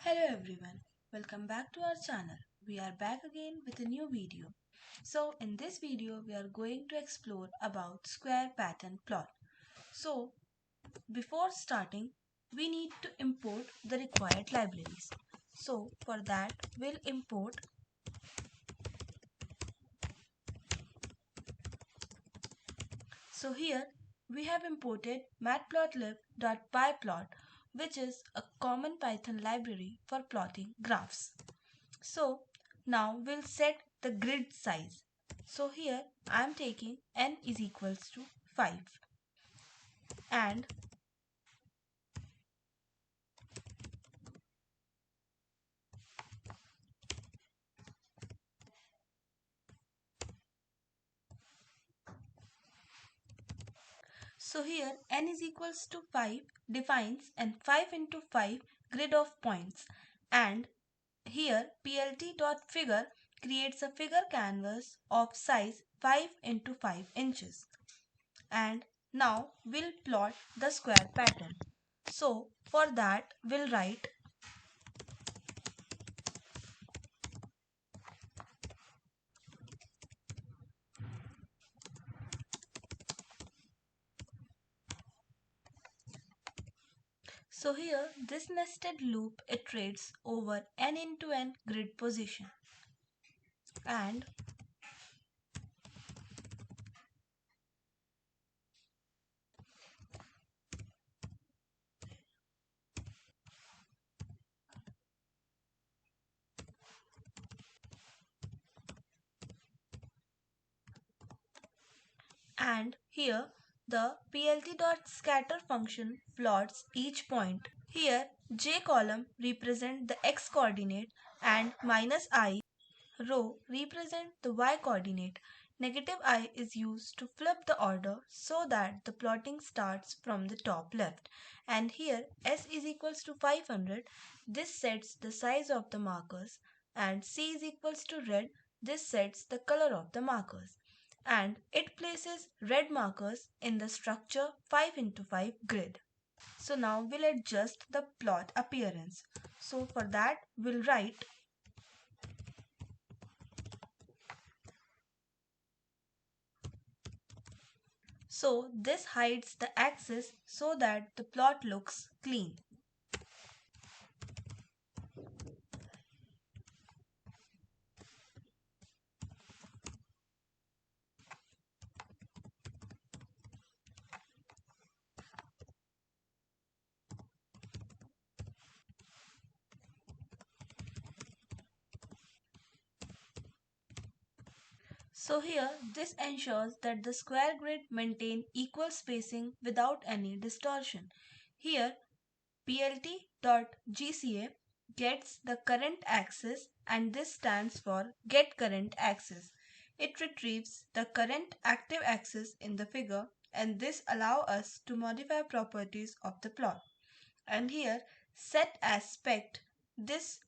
Hello everyone, welcome back to our channel. We are back again with a new video. So in this video we are going to explore about square pattern plot. So before starting we need to import the required libraries. So for that we'll import. So here we have imported matplotlib.pyplot, which is a common Python library for plotting graphs. So now we'll set the grid size. So here I am taking n is equals to 5 and so here n is equals to 5 defines an 5 into 5 grid of points, and here plt.figure creates a figure canvas of size 5 into 5 inches. And now we'll plot the square pattern. So for that we'll write. So here this nested loop iterates over n into n grid position, and here the plt.scatter function plots each point. Here j column represent the x coordinate and -I row represent the y coordinate. Negative I is used to flip the order so that the plotting starts from the top left. And here s is equals to 500. This sets the size of the markers, and c is equals to red. This sets the color of the markers, and it places red markers in the structure 5 into 5 grid. So now we'll adjust the plot appearance. So for that we'll write. So this hides the axis so that the plot looks clean. So here this ensures that the square grid maintain equal spacing without any distortion. Here plt.gca gets the current axis, and this stands for get current axis. It retrieves the current active axis in the figure, and this allows us to modify properties of the plot. And here set aspect, this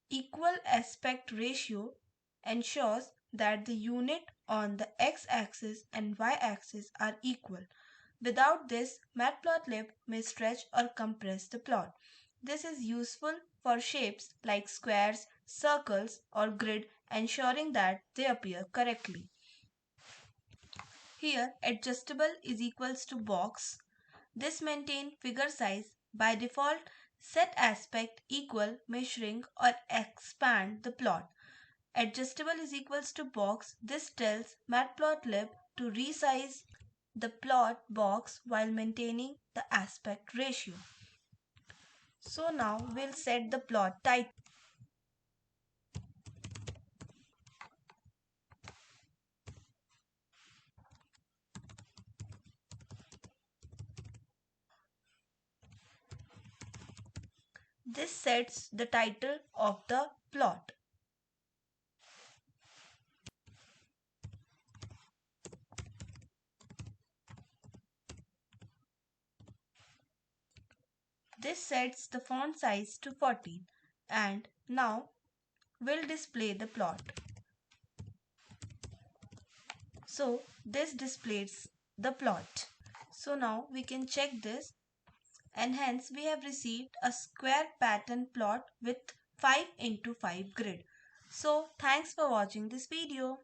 equal aspect ratio ensures that the unit on the x-axis and y-axis are equal. Without this, matplotlib may stretch or compress the plot. This is useful for shapes like squares, circles, or grid, ensuring that they appear correctly. Here, adjustable is equals to box. This maintains figure size. By default, set aspect equal may shrink or expand the plot. Adjustable is equals to box. This tells matplotlib to resize the plot box while maintaining the aspect ratio. So now we'll set the plot title. This sets the title of the plot. This sets the font size to 14, and now we'll display the plot. So this displays the plot. So now we can check this. and hence we have received a square pattern plot with 5 into 5 grid. So thanks for watching this video.